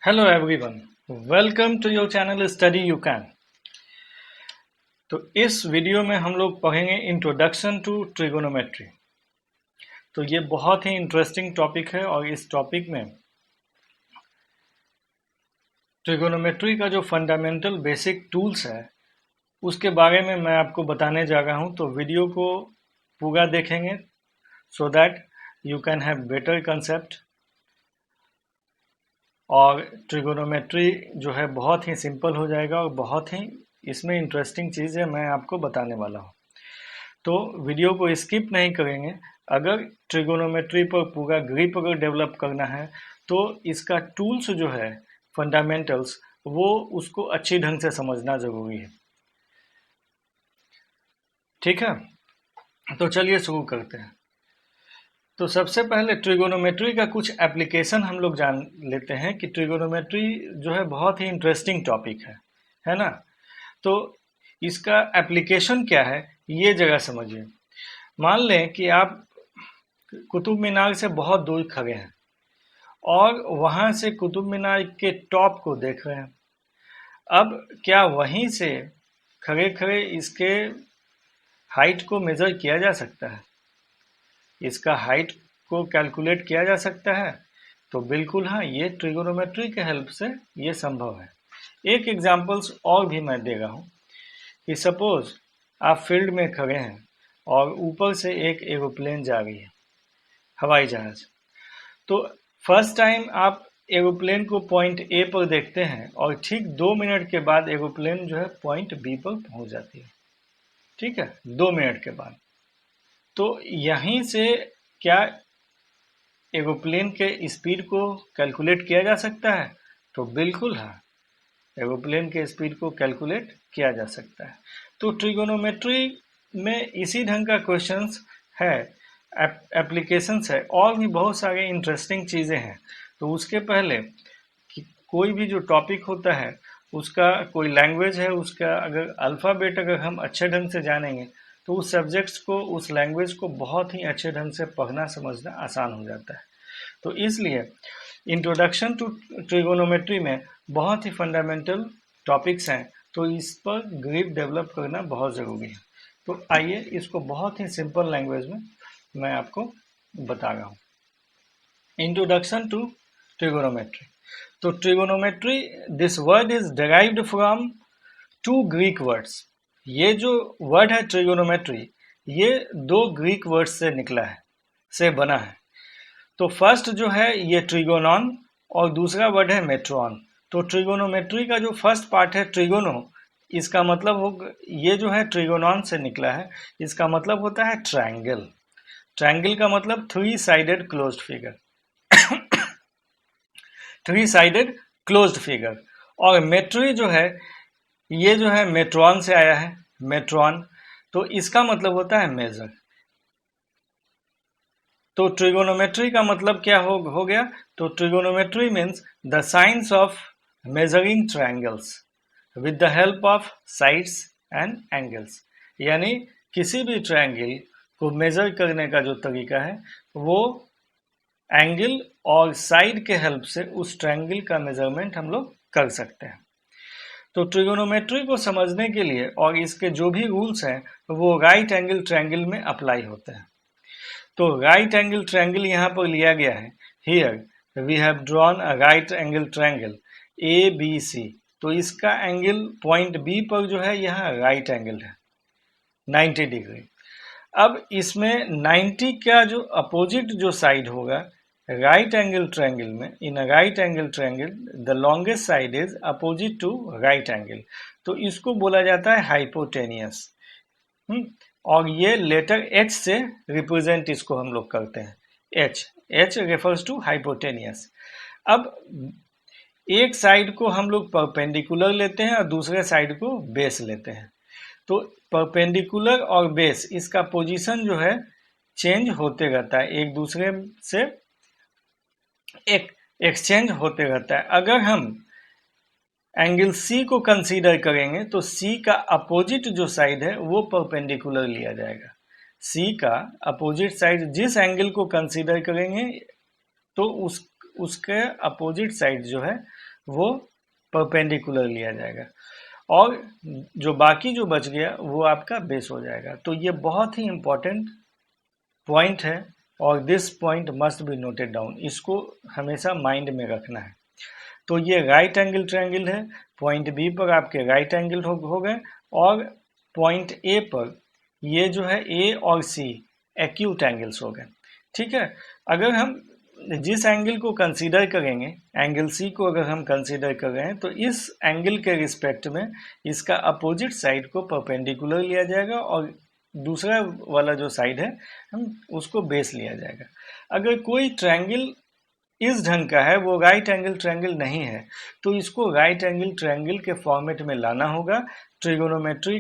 Hello everyone, welcome to your channel study you can. तो इस video में हम लोग पढ़ेंगे इंट्रोडक्शन टू ट्रिगोनोमेट्री। तो ये बहुत ही इंटरेस्टिंग टॉपिक है और इस टॉपिक में ट्रिगोनोमेट्री का जो फंडामेंटल बेसिक टूल्स है उसके बारे में मैं आपको बताने जा रहा हूँ। तो वीडियो को पूरा देखेंगे so that you can have better concept. और ट्रिगोनोमेट्री जो है बहुत ही सिंपल हो जाएगा और बहुत ही इसमें इंटरेस्टिंग चीज़ है मैं आपको बताने वाला हूँ। तो वीडियो को स्किप नहीं करेंगे। अगर ट्रिगोनोमेट्री पर पूरा ग्रिप अगर डेवलप करना है तो इसका टूल्स जो है फंडामेंटल्स वो उसको अच्छी ढंग से समझना ज़रूरी है। ठीक है, तो चलिए शुरू करते हैं। तो सबसे पहले ट्रिगोनोमेट्री का कुछ एप्लीकेशन हम लोग जान लेते हैं कि ट्रिगोनोमेट्री जो है बहुत ही इंटरेस्टिंग टॉपिक है ना। तो इसका एप्लीकेशन क्या है ये जगह समझिए। मान लें कि आप कुतुब मीनार से बहुत दूर खड़े हैं और वहां से कुतुब मीनार के टॉप को देख रहे हैं। अब क्या वहीं से खड़े खड़े इसके हाइट को मेजर किया जा सकता है? इसका हाइट को कैलकुलेट किया जा सकता है? तो बिल्कुल हाँ, ये ट्रिगोनोमेट्री के हेल्प से ये संभव है। एक एग्जांपल्स और भी मैं दे रहा हूँ कि सपोज आप फील्ड में खड़े हैं और ऊपर से एक एरोप्लेन जा रही है, हवाई जहाज। तो फर्स्ट टाइम आप एरोप्लेन को पॉइंट ए पर देखते हैं और ठीक 2 मिनट के बाद एरोप्लेन जो है पॉइंट बी पर पहुंच जाती है। ठीक है, 2 मिनट के बाद। तो यहीं से क्या एरोप्लेन के स्पीड को कैलकुलेट किया जा सकता है? तो बिल्कुल हाँ, एरोप्लेन के स्पीड को कैलकुलेट किया जा सकता है। तो ट्रिगोनोमेट्री में इसी ढंग का क्वेश्चंस है, एप्लीकेशंस है, और भी बहुत सारे इंटरेस्टिंग चीज़ें हैं। तो उसके पहले कि कोई भी जो टॉपिक होता है उसका कोई लैंग्वेज है, उसका अगर अल्फ़ाबेट अगर हम अच्छे ढंग से जानेंगे तो उस सब्जेक्ट्स को, उस लैंग्वेज को बहुत ही अच्छे ढंग से पढ़ना समझना आसान हो जाता है। तो इसलिए इंट्रोडक्शन टू ट्रिगोनोमेट्री में बहुत ही फंडामेंटल टॉपिक्स हैं, तो इस पर ग्रिप डेवलप करना बहुत ज़रूरी है। तो आइए इसको बहुत ही सिंपल लैंग्वेज में मैं आपको बता रहा हूँ। Introduction to trigonometry. तो trigonometry, this word is derived from 2 Greek words. ये जो वर्ड है ट्रिगोनोमेट्री, ये 2 ग्रीक वर्ड्स से निकला है, से बना है। तो फर्स्ट जो है ये ट्रिगोनॉन और दूसरा वर्ड है मेट्रॉन। तो ट्रिगोनोमेट्री का जो फर्स्ट पार्ट है ट्रिगोनो, इसका मतलब हो, ये जो है ट्रिगोनॉन से निकला है, इसका मतलब होता है ट्रायंगल। ट्रायंगल का मतलब 3 sided closed figure, 3 sided closed figure. और मेट्री जो है ये जो है मेट्रॉन से आया है, मेट्रॉन। तो इसका मतलब होता है मेजर। तो ट्रिगोनोमेट्री का मतलब क्या हो गया? तो trigonometry means the science of measuring triangles with the help of sides and angles. यानी किसी भी ट्रायंगल को मेजर करने का जो तरीका है वो एंगल और साइड के हेल्प से उस ट्रायंगल का मेजरमेंट हम लोग कर सकते हैं। तो ट्रिगोनोमेट्री को समझने के लिए और इसके जो भी रूल्स हैं वो राइट एंगल ट्रायंगल में अप्लाई होते हैं। तो राइट एंगल ट्रायंगल यहाँ पर लिया गया है। Here we have drawn a right angle triangle A B C. तो इसका एंगल पॉइंट बी पर जो है यहाँ राइट एंगल है 90 डिग्री। अब इसमें 90 का जो अपोजिट जो साइड होगा राइट एंगल ट्रायंगल में, in right angle triangle the longest side is opposite to right angle. तो इसको बोला जाता है हाइपोटेनियस। और ये लेटर एच से रिप्रेजेंट इसको हम लोग करते हैं। H refers to hypotenuse. अब एक साइड को हम लोग परपेंडिकुलर लेते हैं और दूसरे साइड को बेस लेते हैं। तो परपेंडिकुलर और बेस, इसका पोजीशन जो है चेंज होते रहता है, एक दूसरे से एक एक्सचेंज होते रहता है। अगर हम एंगल सी को कंसीडर करेंगे तो सी का अपोजिट जो साइड है वो परपेंडिकुलर लिया जाएगा। सी का अपोजिट साइड जिस एंगल को कंसीडर करेंगे तो उसके अपोजिट साइड जो है वो परपेंडिकुलर लिया जाएगा, और जो बाकी जो बच गया वो आपका बेस हो जाएगा। तो ये बहुत ही इंपॉर्टेंट पॉइंट है, और this point must be noted down, इसको हमेशा माइंड में रखना है। तो ये राइट एंगल ट्रायंगल है, पॉइंट बी पर आपके राइट एंगल हो गए, और पॉइंट ए पर ये जो है ए और सी एक्यूट एंगल्स हो गए। ठीक है, अगर हम जिस एंगल को कंसीडर करेंगे, एंगल सी को अगर हम कंसीडर कर रहे हैं, तो इस एंगल के रिस्पेक्ट में इसका अपोजिट साइड को परपेंडिकुलर लिया जाएगा, और दूसरा वाला जो साइड है हम उसको बेस लिया जाएगा। अगर कोई ट्रायंगल इस ढंग का है, वो राइट एंगल ट्रायंगल नहीं है, तो इसको राइट एंगल ट्रायंगल के फॉर्मेट में लाना होगा ट्रिगोनोमेट्री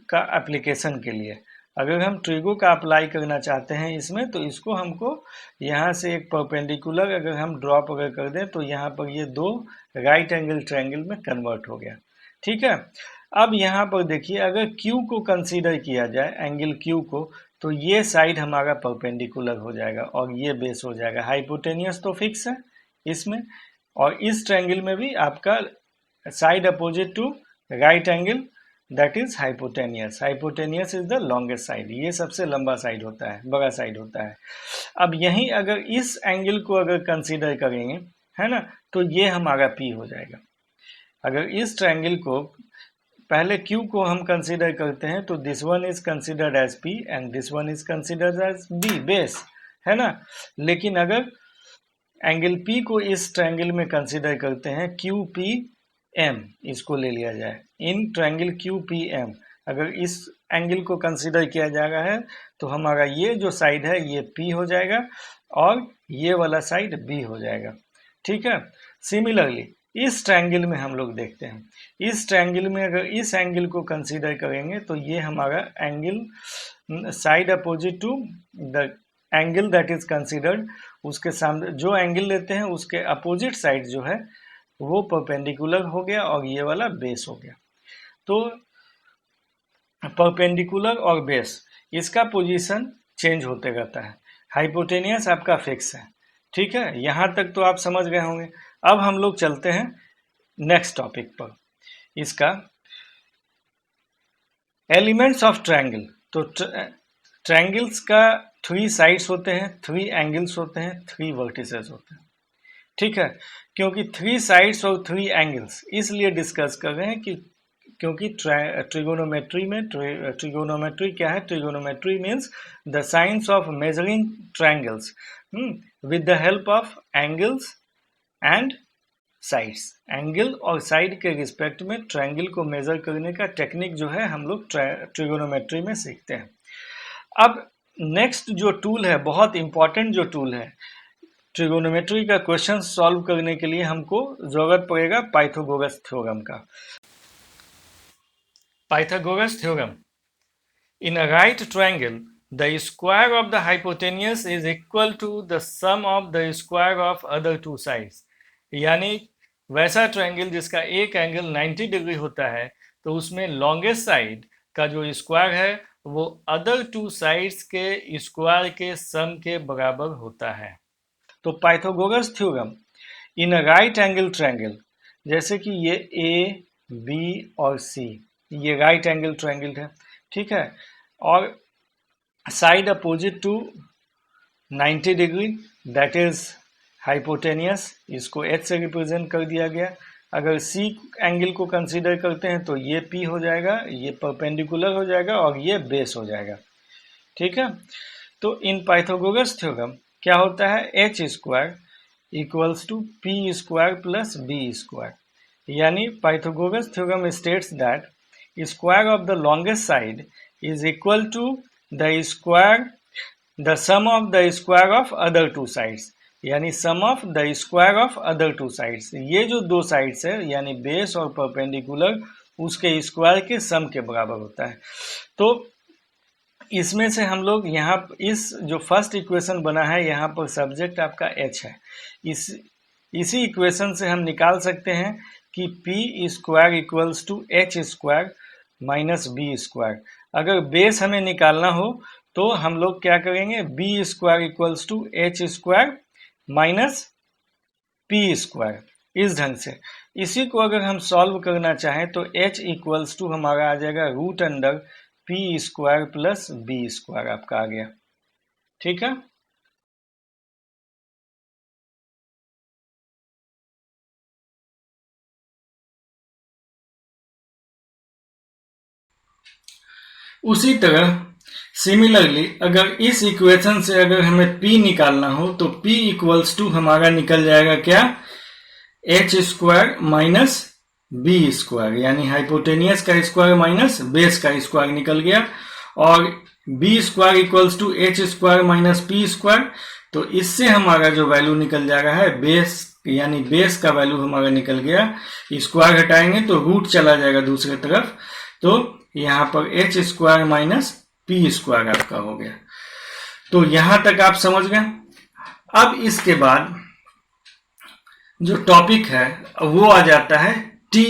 का एप्लीकेशन के लिए। अगर हम ट्रिगो का अप्लाई करना चाहते हैं इसमें, तो इसको हमको यहाँ से एक परपेंडिकुलर अगर हम ड्रॉप अगर कर दें, तो यहाँ पर ये दो राइट एंगल ट्रायंगल में कन्वर्ट हो गया। ठीक है, अब यहाँ पर देखिए, अगर Q को कंसीडर किया जाए, एंगल Q को, तो ये साइड हमारा परपेंडिकुलर हो जाएगा और ये बेस हो जाएगा। हाइपोटेनियस तो फिक्स है इसमें, और इस ट्रायंगल में भी आपका side opposite to right angle that is hypotenuse. Hypotenuse is the longest side, ये सबसे लंबा साइड होता है, बड़ा साइड होता है। अब यहीं अगर इस एंगल को अगर कंसीडर करेंगे, है ना, तो ये हमारा P हो जाएगा। अगर इस ट्रायंगल को पहले Q को हम कंसीडर करते हैं, तो this one is considered as P and this one is considered as B, base, है ना। लेकिन अगर एंगल P को इस ट्रायंगल में कंसीडर करते हैं, QPM इसको ले लिया जाए, इन ट्रायंगल QPM अगर इस एंगल को कंसीडर किया जा रहा है, तो हमारा ये जो साइड है ये P हो जाएगा और ये वाला साइड B हो जाएगा। ठीक है, सिमिलरली इस ट्रायंगल में हम लोग देखते हैं, इस ट्रायंगल में अगर इस एंगल को कंसीडर करेंगे, तो ये हमारा angle side opposite to the angle that is considered, उसके सामने जो एंगल लेते हैं उसके अपोजिट साइड जो है वो परपेंडिकुलर हो गया और ये वाला बेस हो गया। तो परपेंडिकुलर और बेस, इसका पोजीशन चेंज होते रहता है। हाइपोटेनियस आपका फिक्स है। ठीक है, यहाँ तक तो आप समझ गए होंगे। अब हम लोग चलते हैं नेक्स्ट टॉपिक पर, इसका एलिमेंट्स ऑफ ट्रायंगल। तो ट्रायंगल्स का 3 साइड्स होते हैं, 3 एंगल्स होते हैं, 3 वर्टिसेस होते हैं। ठीक है, क्योंकि 3 साइड्स और 3 एंगल्स इसलिए डिस्कस कर रहे हैं कि क्योंकि ट्रिगोनोमेट्री में ट्रिगोनोमेट्री क्या है? Trigonometry means the science of measuring triangles with the help of angles and sides. Angle और साइड के रिस्पेक्ट में ट्रायंगल को मेजर करने का टेक्निक जो है हम लोग ट्रिगोनोमेट्री में सीखते हैं। अब नेक्स्ट जो टूल है, बहुत इंपॉर्टेंट जो टूल है ट्रिगोनोमेट्री का क्वेश्चन सॉल्व करने के लिए, हमको जरूरत पड़ेगा पाइथागोरस थ्योरम का। Pythagoras theorem. In a right triangle, the square of the hypotenuse is equal to the sum of the square of other two sides. यानी वैसा ट्रायंगल जिसका एक एंगल 90 डिग्री होता है, तो उसमें लॉन्गेस्ट साइड का जो स्क्वायर है वो अदर टू साइड्स के स्क्वायर के सम के बराबर होता है। तो Pythagoras theorem in a right angle triangle, जैसे कि ये ए, बी और सी, ये राइट एंगल ट्रायंगल है। ठीक है, और side opposite to 90 degree that is hypotenuse, इसको H से रिप्रेजेंट कर दिया गया। अगर C एंगल को कंसीडर करते हैं तो ये P हो जाएगा, ये परपेंडिकुलर हो जाएगा और ये बेस हो जाएगा। ठीक है, तो इन पाइथागोरस थ्योरम क्या होता है? H square equals to P square plus B square, यानी Pythagoras theorem states that square of the longest side is equal to the sum of the square of other two sides, यानी sum of the square of other two sides। ये जो दो sides है यानी base और perpendicular, उसके square के सम के बराबर होता है। तो इसमें से हम लोग यहाँ इस जो फर्स्ट इक्वेशन बना है, यहाँ पर सब्जेक्ट आपका H है। इसी इक्वेशन से हम निकाल सकते हैं कि P square equals to H square minus B square. अगर बेस हमें निकालना हो तो हम लोग क्या करेंगे? B square equals to H square minus P square. इस ढंग से। इसी को अगर हम सॉल्व करना चाहें तो h इक्वल्स टू हमारा आ जाएगा root under P square plus B square आपका आ गया। ठीक है, उसी तरह सिमिलरली अगर इस इक्वेशन से अगर हमें p निकालना हो तो p इक्वल्स टू हमारा निकल जाएगा क्या, h square minus B square, यानी हाइपोटेनियस का स्क्वायर माइनस बेस का स्क्वायर निकल गया। और B square equals to H square minus P square, तो इससे हमारा जो वैल्यू निकल जा रहा है बेस, यानी बेस का वैल्यू हमारा निकल गया। स्क्वायर हटाएंगे तो रूट चला जाएगा दूसरी तरफ, तो यहां पर H square minus P square आपका हो गया। तो यहां तक आप समझ गए। अब इसके बाद जो टॉपिक है वो आ जाता है T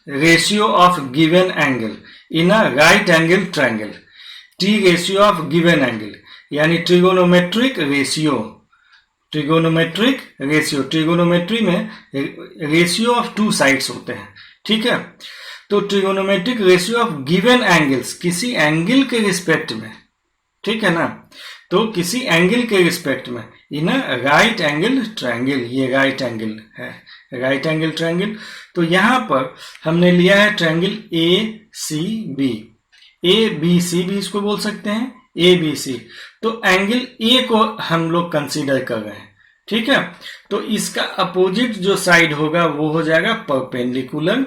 ratio of given angle in a right angle triangle. T ratio of given angle यानी ट्रिगोनोमेट्रिक रेशियो। ट्रिगोनोमेट्री में रेशियो ऑफ टू साइड्स होते हैं, ठीक है। तो trigonometric ratio of given angles, किसी एंगल के रिस्पेक्ट में, ठीक है ना, तो किसी एंगल के रिस्पेक्ट में इन राइट एंगल ट्रायंगल, ये राइट एंगल है, राइट एंगल ट्रायंगल। तो यहां पर हमने लिया है triangle A C B, A B C भी इसको बोल सकते हैं, ए बी सी। तो एंगल ए को हम लोग कंसीडर कर रहे हैं, ठीक है। तो इसका अपोजिट जो साइड होगा वो हो जाएगा परपेंडिकुलर,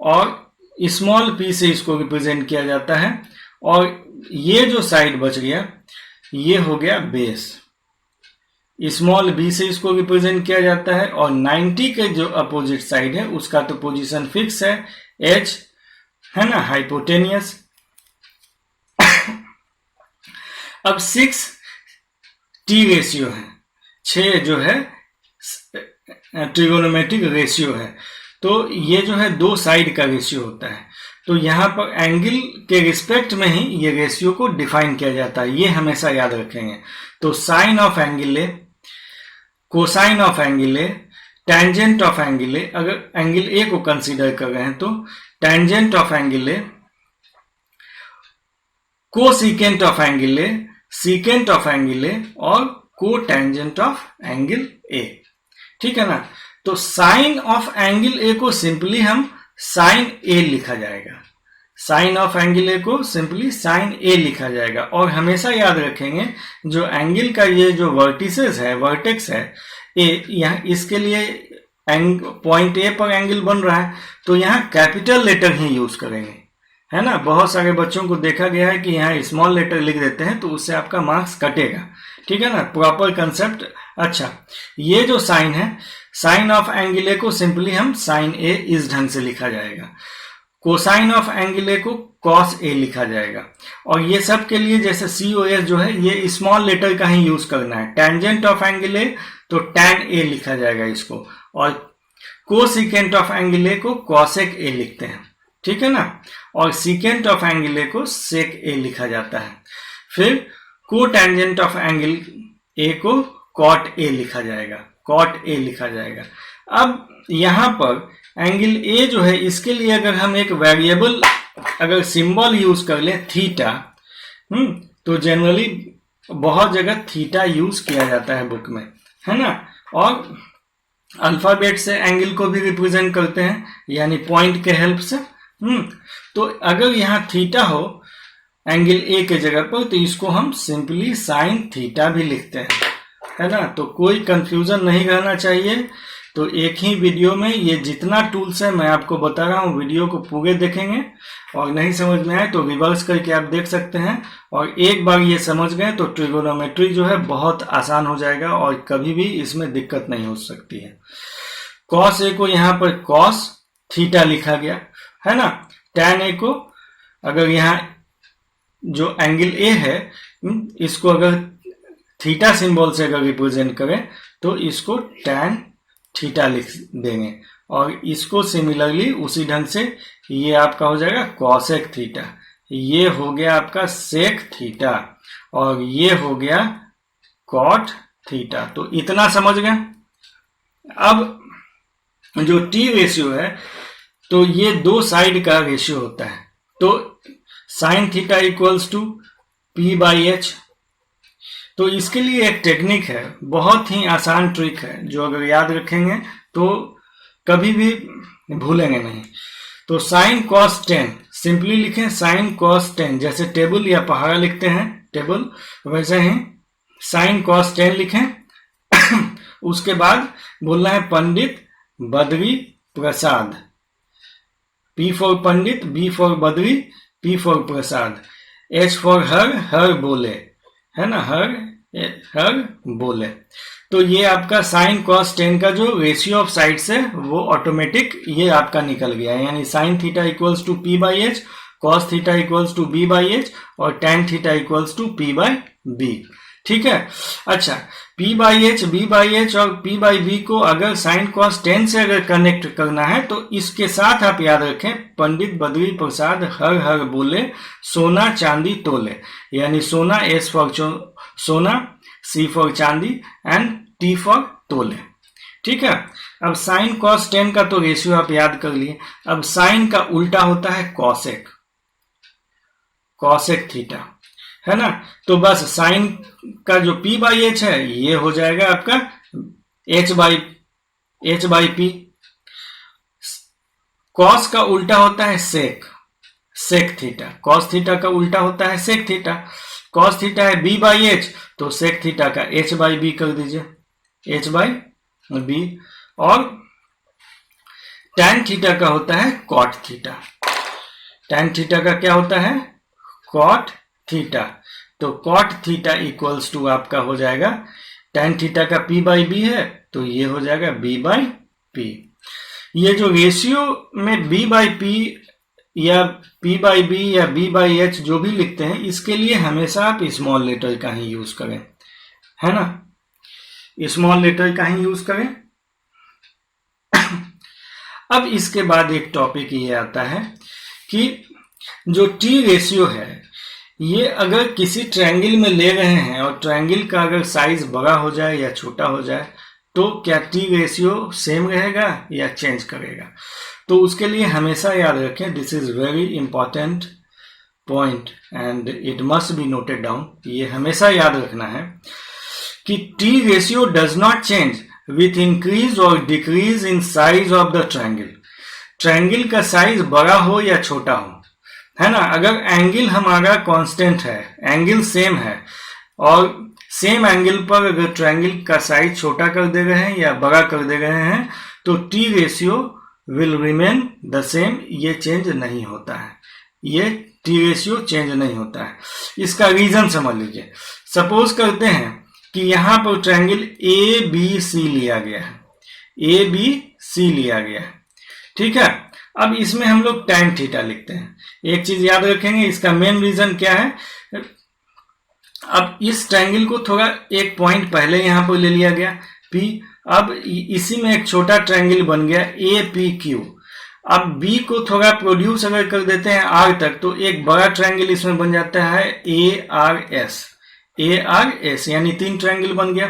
और स्मॉल पी से इसको रिप्रेजेंट किया जाता है, और ये जो साइड बच गया ये हो गया बेस। स्मॉल बी से इसको रिप्रेजेंट किया जाता है, और 90 के जो अपोजिट साइड है उसका तो पोजीशन फिक्स है, एच है ना, हाइपोटेनियस। अब 6 टी रेशियो है, 6 जो है ट्रिगोनोमेट्रिक रेशियो है। तो ये जो है दो साइड का रेशियो होता है, तो यहां पर एंगल के रिस्पेक्ट में ही ये रेशियो को डिफाइन किया जाता है, ये हमेशा याद रखेंगे। तो sine of angle A, cosine of angle A, tangent of angle A, अगर एंगल ए को कंसीडर कर रहे हैं तो tangent of angle A, cosecant of angle A, secant of angle A, और को टेंजेंट ऑफ एंगल ए, ठीक है ना। तो साइन ऑफ एंगल ए को सिंपली हम साइन ए लिखा जाएगा, साइन ऑफ एंगल ए को सिंपली साइन ए लिखा जाएगा। और हमेशा याद रखेंगे जो एंगल का ये जो वर्टिसेस है, वर्टेक्स है ए, यहाँ इसके लिए पॉइंट ए पर एंगल बन रहा है, तो यहाँ कैपिटल लेटर ही यूज करेंगे, है ना। बहुत सारे बच्चों को देखा गया है कि यहाँ स्मॉल लेटर लिख देते हैं तो उससे आपका मार्क्स कटेगा, ठीक है ना, प्रॉपर कंसेप्ट। अच्छा, ये जो साइन है, साइन ऑफ एंगल ए को सिंपली हम साइन ए इस ढंग से लिखा जाएगा, कोसाइन ऑफ एंगल ए को कॉस ए लिखा जाएगा। और ये सब के लिए जैसे सी ओ एस जो है ये स्मॉल लेटर का ही यूज करना है। टेंजेंट ऑफ एंगल ए तो टैन ए लिखा जाएगा इसको, और कोसिकेंट ऑफ एंगल ए को कॉसेक ए लिखते हैं, ठीक है ना। और सीकेंट ऑफ एंगल ए को सेक ए लिखा जाता है। फिर को टेंजेंट ऑफ एंगल ए को कॉट ए लिखा जाएगा, कॉट ए लिखा जाएगा। अब यहां पर एंगल ए जो है इसके लिए अगर हम एक वेरिएबल अगर सिंबल यूज कर ले थीटा, तो जनरली बहुत जगह थीटा यूज किया जाता है बुक में, है ना। और अल्फाबेट से एंगल को भी रिप्रेजेंट करते हैं, यानी पॉइंट के हेल्प से। तो अगर यहाँ थीटा हो एंगल ए के जगह पर तो इसको हम सिंपली साइन थीटा भी लिखते हैं, है ना। तो कोई कंफ्यूजन नहीं रहना चाहिए। तो एक ही वीडियो में ये जितना टूल्स है मैं आपको बता रहा हूँ, वीडियो को पूरे देखेंगे, और नहीं समझ में आए तो रिवर्स करके आप देख सकते हैं। और एक बार ये समझ गए तो ट्रिगोनोमेट्री जो है बहुत आसान हो जाएगा और कभी भी इसमें दिक्कत नहीं हो सकती है। कॉस ए को यहाँ पर कॉस थीटा लिखा गया, है ना। टैन ए को अगर यहाँ जो एंगल ए है इसको अगर थीटा सिंबल से अगर रिप्रेजेंट करें तो इसको टैन थीटा लिख देंगे, और इसको सिमिलरली उसी ढंग से ये आपका हो जाएगा कॉसेक थीटा, ये हो गया आपका सेक थीटा, और ये हो गया कॉट थीटा। तो इतना समझ गए। अब जो टी रेशियो है तो ये दो साइड का रेशियो होता है। तो sine theta equals to P by H. तो इसके लिए एक टेक्निक है, बहुत ही आसान ट्रिक है, जो अगर याद रखेंगे तो कभी भी भूलेंगे नहीं। तो साइन कॉस 10 सिंपली लिखें, साइन कॉस 10 जैसे टेबल या पहाड़ा लिखते हैं टेबल, वैसे ही साइन कॉस 10 लिखें। उसके बाद बोलना है Pandit Badri Prasad. P for Pandit, B for Badri, P for Prasad, H for her बोले, है ना, हर बोले। तो ये आपका साइन कॉस 10 का जो रेशियो ऑफ साइड्स है वो ऑटोमेटिक ये आपका निकल गया है। यानी sine theta equals to P by H, cos theta equals to B by H और tan theta equals to P by B. ठीक है। अच्छा, P by H, B by H और P बाई बी को अगर साइन कॉस 10 से अगर connect करना है तो इसके साथ आप याद रखें पंडित बद्री प्रसाद हर बोले, सोना चांदी तोले। यानी सोना S फॉर सोना, C फॉर चांदी एंड T फॉर तोले। ठीक है। अब साइन कॉस 10 का तो रेशियो आप याद कर लिए। अब साइन का उल्टा होता है कॉसेक, कॉसेक थीटा, है ना। तो बस साइन का जो P बाई एच है ये हो जाएगा आपका H बाई P। कॉस का उल्टा होता है सेक, सेक थीटा। कॉस थीटा का उल्टा होता है सेक थीटा। कॉस थीटा है B बाई एच, तो सेक थीटा का H बाई बी कर दीजिए, H बाई बी। और टैन थीटा का होता है कॉट थीटा। टैन थीटा का क्या होता है, कॉट थीटा। तो कॉट थीटा इक्वल्स टू आपका हो जाएगा, टैन थीटा का P बाई बी है तो ये हो जाएगा B बाई P। ये जो रेशियो में B बाई P या P बाई बी या B बाई एच जो भी लिखते हैं, इसके लिए हमेशा आप स्मॉल लेटर का ही यूज करें, है ना, स्मॉल लेटर का ही यूज करें। अब इसके बाद एक टॉपिक ये आता है कि जो T रेशियो है ये अगर किसी ट्रायंगल में ले रहे हैं और ट्रायंगल का अगर साइज बड़ा हो जाए या छोटा हो जाए तो क्या T रेशियो सेम रहेगा या चेंज करेगा। तो उसके लिए हमेशा याद रखें, this is very important point and it must be noted down. ये हमेशा याद रखना है कि T ratio does not change with increase और decrease in size of the triangle. Triangle का साइज बड़ा हो या छोटा हो, है ना। अगर एंगल हमारा कांस्टेंट है, एंगल सेम है और सेम एंगल पर अगर ट्रायंगल का साइज छोटा कर दे रहे हैं या बड़ा कर दे रहे हैं तो T ratio will remain the same, ये चेंज नहीं होता है, ये T रेशियो चेंज नहीं होता है। इसका रीजन समझ लीजिए। सपोज करते हैं कि यहां पर ट्रायंगल ABC लिया गया है, ABC लिया गया है, ठीक है। अब इसमें हम लोग tan थीटा लिखते हैं। एक चीज याद रखेंगे, इसका मेन रीजन क्या है। अब इस ट्रायंगल को थोड़ा एक पॉइंट पहले यहां पर ले लिया गया P, अब इसी में एक छोटा ट्रायंगल बन गया APQ। अब B को थोड़ा प्रोड्यूस अगर कर देते हैं R तक तो एक बड़ा ट्रायंगल इसमें बन जाता है ARS, यानी 3 ट्रायंगल बन गया,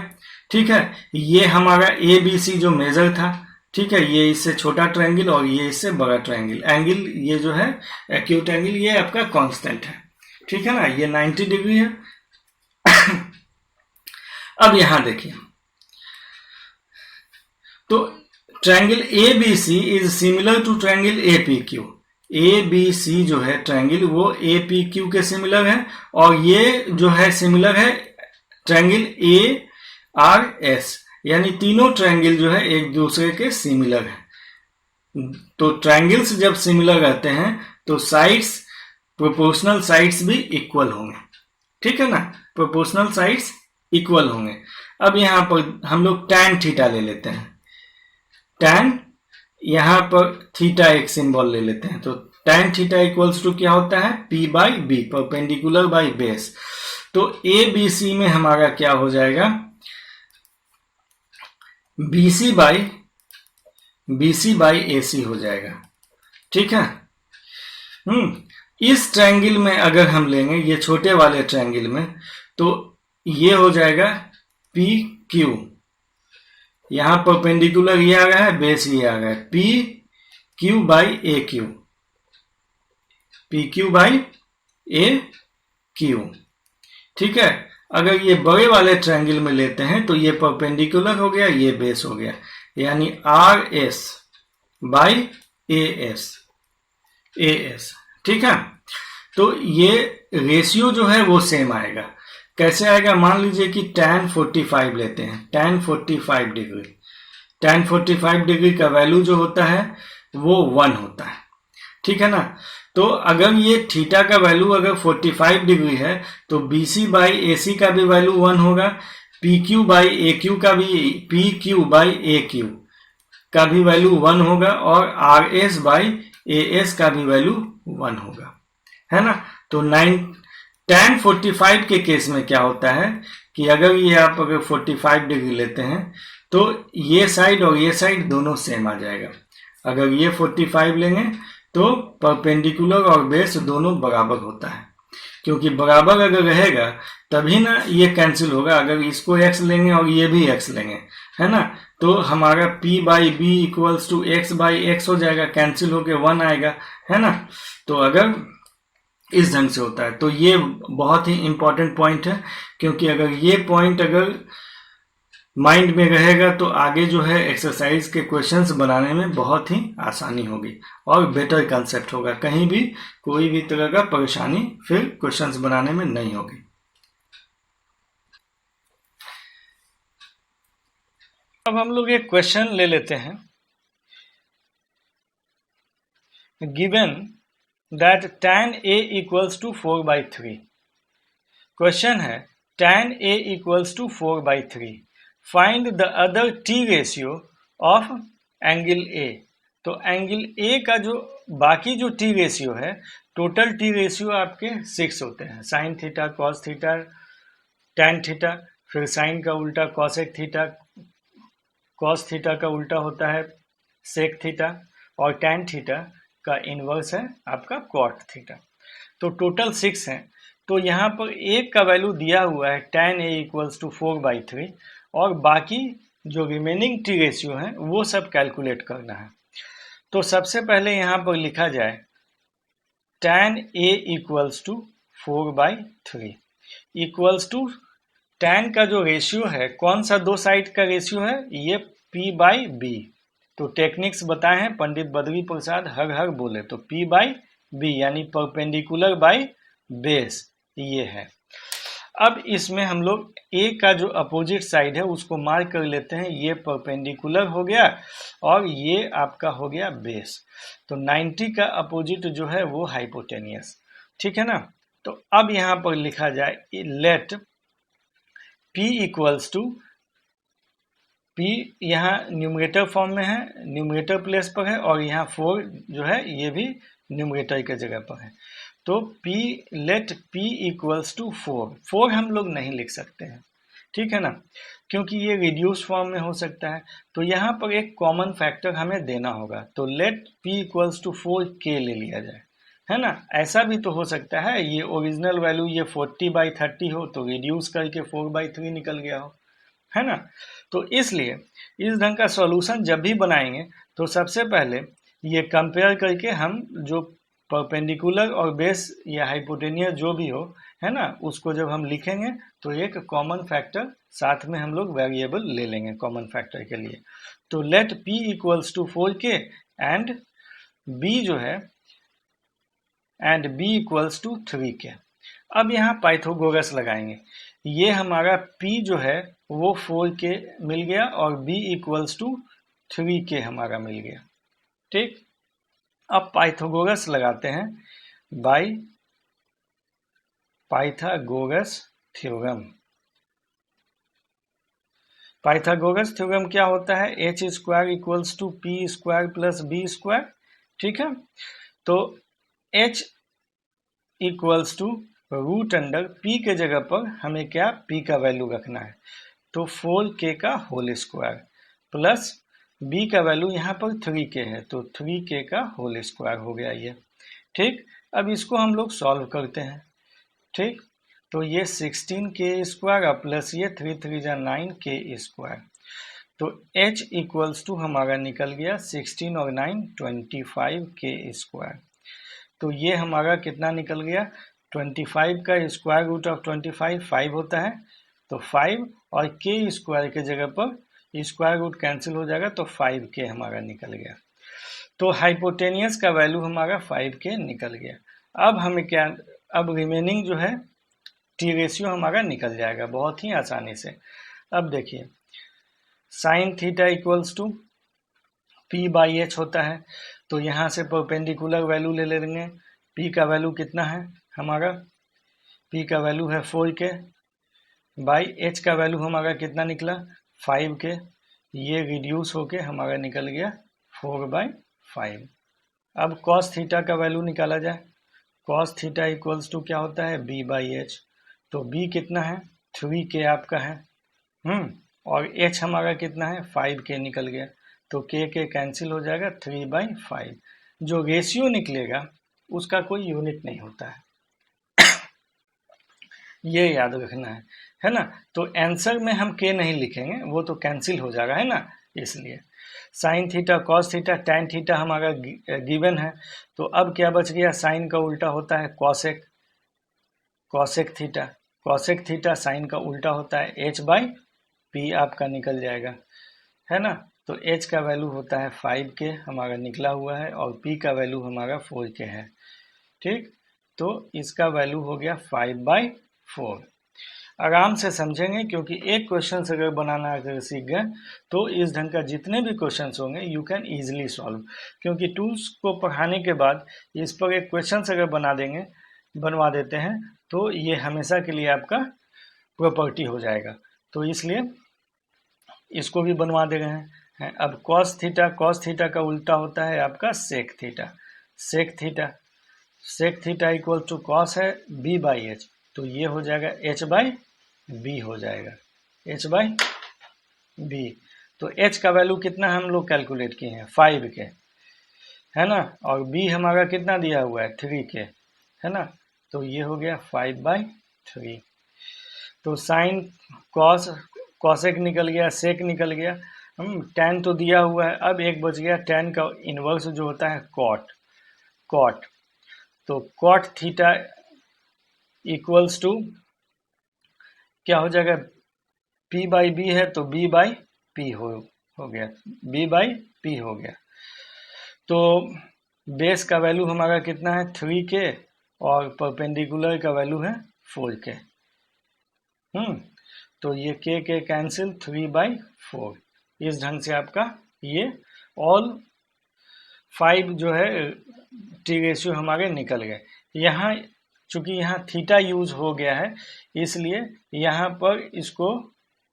ठीक है। ये हमारा ABC जो मेजर था, ठीक है, ये इससे छोटा ट्रायंगल और ये इससे बड़ा ट्रायंगल। एंगल ये जो है एक्यूट एंगल ये आपका कांस्टेंट है, ठीक है ना, ये 90 डिग्री है। अब यहां देखिए, तो triangle ABC is similar to triangle APQ। ABC जो है ट्रायंगल वो APQ के सिमिलर है और ये जो है सिमिलर है ट्रायंगल ARS, यानी तीनों ट्रायंगल जो है एक दूसरे के सिमिलर है। तो ट्रायंगल्स जब सिमिलर रहते हैं तो साइड्स, प्रोपोर्शनल साइड्स भी इक्वल होंगे, ठीक है ना, प्रोपोर्शनल साइड्स इक्वल होंगे। अब यहां पर हम लोग tan थीटा ले लेते हैं, tan, यहां पर थीटा एक सिंबल ले लेते हैं, तो tan थीटा इक्वल्स टू क्या होता है P by B, perpendicular by base. तो ABC में हमारा क्या हो जाएगा BC बाई AC हो जाएगा, ठीक है। इस ट्रायंगल में अगर हम लेंगे ये छोटे वाले ट्रायंगल में तो ये हो जाएगा PQ, यहाँ परपेंडिकुलर ये आ रहा है, बेस ये आ रहा है, P Q by A Q, P Q by A Q. ठीक है, अगर ये बड़े वाले ट्रायंगल में लेते हैं तो ये परपेंडिकुलर हो गया, ये बेस हो गया, यानी R S by A S. ठीक है, तो ये रेशियो जो है वो सेम आएगा। कैसे आएगा, मान लीजिए कि tan 45 लेते हैं, tan 45 डिग्री, tan 45 डिग्री का वैल्यू जो होता है वो 1 होता है। ठीक है ना, तो अगर ये थीटा का वैल्यू अगर 45 डिग्री है तो BC बाई AC का भी वैल्यू 1 होगा, PQ बाई AQ का भी, PQ बाई AQ का भी वैल्यू 1 होगा, और RS बाई AS का भी वैल्यू 1 होगा, है ना। तो tan 45 के केस में क्या होता है कि अगर ये आप अगर 45 डिग्री लेते हैं तो ये साइड और ये साइड दोनों सेम आ जाएगा। अगर ये 45 लेंगे तो परपेंडिकुलर और बेस दोनों बराबर होता है, क्योंकि बराबर अगर रहेगा तभी ना ये कैंसिल होगा। अगर इसको x लेंगे और ये भी x लेंगे, है ना, तो हमारा p by B equals to x by X हो जाएगा, कैंसिल होके 1 आएगा, है ना। तो अगर इस ढंग से होता है तो ये बहुत ही इंपॉर्टेंट पॉइंट है, क्योंकि अगर ये पॉइंट अगर माइंड में रहेगा तो आगे जो है एक्सरसाइज के क्वेश्चंस बनाने में बहुत ही आसानी होगी और बेटर कंसेप्ट होगा, कहीं भी कोई भी तरह का परेशानी फिर क्वेश्चंस बनाने में नहीं होगी। अब हम लोग एक क्वेश्चन ले लेते हैं। Given that tan a equals to 4/3। Question है tan a equals to 4/3, find the other t ratio of angle a। तो एंगल a का जो बाकी जो t रेशियो है, टोटल t रेशियो आपके 6 होते हैं, sine theta, cos theta, tan theta, फिर साइन का उल्टा कॉसेक थीटा, कॉस थीटा का उल्टा होता है सेक थीटा, और टैन थीटा का इनवर्स है आपका कॉट थीटा। तो टोटल 6 हैं। तो यहाँ पर एक का वैल्यू दिया हुआ है tan a इक्वल्स टू 4/3, और बाकी जो रिमेनिंग टी रेशियो है वो सब कैलकुलेट करना है। तो सबसे पहले यहाँ पर लिखा जाए tan a equals to 4/3 equals to tan का जो रेशियो है, कौन सा दो साइड का रेशियो है, ये p/b। तो टेक्निक्स बताए हैं पंडित बद्री प्रसाद, हर हर बोले, तो p/b यानी परपेंडिकुलर बाई बेस, ये है। अब इसमें हम लोग a का जो अपोजिट साइड है उसको मार्क कर लेते हैं, ये परपेंडिकुलर हो गया और ये आपका हो गया बेस। तो 90 का अपोजिट जो है वो हाइपोटेनियस। ठीक है ना। तो अब यहाँ पर लिखा जाए let p equals to, p यहाँ न्यूमरेटर फॉर्म में है, न्यूमरेटर प्लेस पर है, और यहाँ 4 जो है ये भी न्यूमरेटर के जगह पर है। तो p let p equals to 4 हम लोग नहीं लिख सकते हैं, ठीक है ना, क्योंकि ये रिड्यूस फॉर्म में हो सकता है। तो यहाँ पर एक कॉमन फैक्टर हमें देना होगा, तो let p equals to 4k ले लिया जाए, है ना। ऐसा भी तो हो सकता है ये ओरिजिनल वैल्यू ये 40/30 हो तो रिड्यूस करके 4/3 निकल गया हो, है ना। तो इसलिए इस ढंग का सॉल्यूशन जब भी बनाएंगे तो सबसे पहले ये कंपेयर करके हम जो परपेंडिकुलर और बेस या हाइपोटेनियस जो भी हो, है ना, उसको जब हम लिखेंगे तो एक कॉमन फैक्टर साथ में हम लोग वेरिएबल ले लेंगे कॉमन फैक्टर के लिए। तो let p equals to 4k and b जो है and b equals to 3k। अब यहाँ पाइथागोरस लगाएंगे, ये हमारा p जो है वो 4k मिल गया और b इक्वल्स टू 3k हमारा मिल गया। ठीक, अब पाइथागोरस लगाते हैं by Pythagoras theorem. Pythagoras theorem क्या होता है, h square equals to p square plus b square. ठीक है, तो h equals to root under p के जगह पर हमें क्या p का वैल्यू रखना है, तो 4k का होल स्क्वायर प्लस b का वैल्यू यहाँ पर 3k है तो 3k का होल स्क्वायर हो गया ये। ठीक, अब इसको हम लोग सॉल्व करते हैं। ठीक, तो ये 16k स्क्वायर प्लस ये 3 3 9k स्क्वायर, तो h इक्वल्स टू हमारा निकल गया 16 और 9 25 के स्क्वायर। तो ये हमारा कितना निकल गया, 25 का स्क्वायर रूट ऑफ 25 5 होता है, तो 5 और के स्क्वायर के जगह पर स्क्वायर रूट कैंसिल हो जाएगा, तो 5 के हमारा निकल गया। तो हाइपोटेनियस का वैल्यू हमारा 5 के निकल गया। अब हमें क्या, अब रिमेनिंग जो है टी रेशियो हमारा निकल जाएगा बहुत ही आसानी से। अब देखिए sine theta equals to P by H होता है, तो यहाँ से परपेंडिकुलर वैल्यू ले लेंगे। पी का वैल्यू कितना है हमारा, पी का वैल्यू है 4 के, बाई एच का वैल्यू हमारा कितना निकला 5 के, ये रिड्यूस होके हमारा निकल गया 4/5। अब कॉस थीटा का वैल्यू निकाला जाए, कॉस थीटा इक्वल्स टू क्या होता है बी बाई एच, तो बी कितना है 3 के आपका है, और एच हमारा कितना है 5 के निकल गया, तो के कैंसिल हो जाएगा 3/5। जो रेशियो निकलेगा उसका कोई यूनिट नहीं होता है, ये याद रखना है ना। तो आंसर में हम के नहीं लिखेंगे, वो तो कैंसिल हो जाएगा, है ना। इसलिए sign theta cos theta tan theta हमारा गिवन है, तो अब क्या बच गया, साइन का उल्टा होता है cosec, cosec theta, cosec theta sine का उल्टा होता है एच बाई पी आपका निकल जाएगा, है ना। तो h का वैल्यू होता है 5 के हमारा निकला हुआ है, और p का वैल्यू हमारा 4 के है, ठीक। तो इसका वैल्यू हो गया 5/4। आराम से समझेंगे, क्योंकि एक क्वेश्चन अगर बनाना अगर सीख गए तो इस ढंग का जितने भी क्वेश्चंस होंगे यू कैन ईजिली सॉल्व, क्योंकि टूल्स को पढ़ाने के बाद इस पर एक क्वेश्चन अगर बनवा देते हैं तो ये हमेशा के लिए आपका प्रॉपर्टी हो जाएगा, तो इसलिए इसको भी बनवा दे रहे हैं। अब कॉस थीटा का उल्टा होता है आपका sec theta, sec theta equal to cos है बी बाई एच, तो ये हो जाएगा एच बाई बी हो जाएगा, एच बाई बी। तो एच का वैल्यू कितना हम लोग कैलकुलेट किए हैं 5 के, है ना, और बी हमारा कितना दिया हुआ है 3 के, है ना। तो ये हो गया 5/3। तो साइन कॉस, कॉसेक निकल गया, सेक निकल गया, टैन तो दिया हुआ है, अब एक बच गया टैन का इनवर्स जो होता है कॉट। तो कॉट थीटा इक्वल्स टू क्या हो जाएगा, p बाई बी है तो b बाई पी हो गया, b बाई पी हो गया। तो बेस का वैल्यू हमारा कितना है 3 के, और परपेंडिकुलर का वैल्यू है 4 के, तो ये के कैंसिल 3/4। इस ढंग से आपका ये ऑल 5 जो है टी रेशियो हमारे निकल गए। यहाँ चूंकि यहाँ थीटा यूज हो गया है, इसलिए यहाँ पर इसको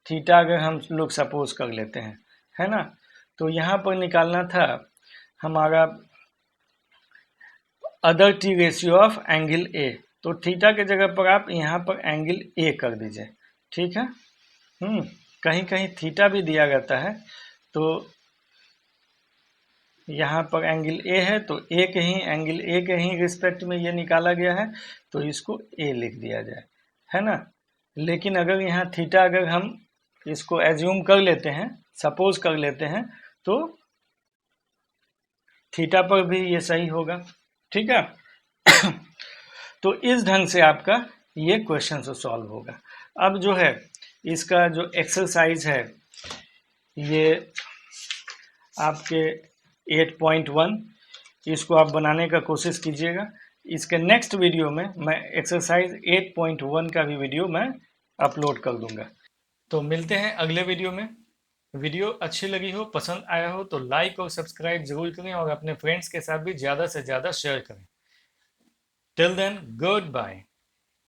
थीटा अगर हम लोग सपोज कर लेते हैं, है ना, तो यहाँ पर निकालना था हमारा other T ratio of angle ए, तो थीटा के जगह पर आप यहाँ पर एंगल ए कर दीजिए, ठीक है। कहीं कहीं थीटा भी दिया जाता है, तो यहाँ पर एंगल ए है, तो एंगल ए के ही रिस्पेक्ट में ये निकाला गया है, तो इसको ए लिख दिया जाए, है ना। लेकिन अगर यहाँ थीटा अगर हम इसको एज्यूम कर लेते हैं, सपोज कर लेते हैं, तो थीटा पर भी ये सही होगा, ठीक है। तो इस ढंग से आपका ये क्वेश्चन सॉल्व होगा। अब जो है इसका जो एक्सरसाइज है ये आपके 8.1, इसको आप बनाने का कोशिश कीजिएगा। इसके नेक्स्ट वीडियो में मैं एक्सरसाइज 8.1 का भी वीडियो मैं अपलोड कर दूंगा। तो मिलते हैं अगले वीडियो में। वीडियो अच्छी लगी हो, पसंद आया हो तो लाइक और सब्सक्राइब जरूर करें, और अपने फ्रेंड्स के साथ भी ज़्यादा से ज़्यादा शेयर करें। Till then, good bye.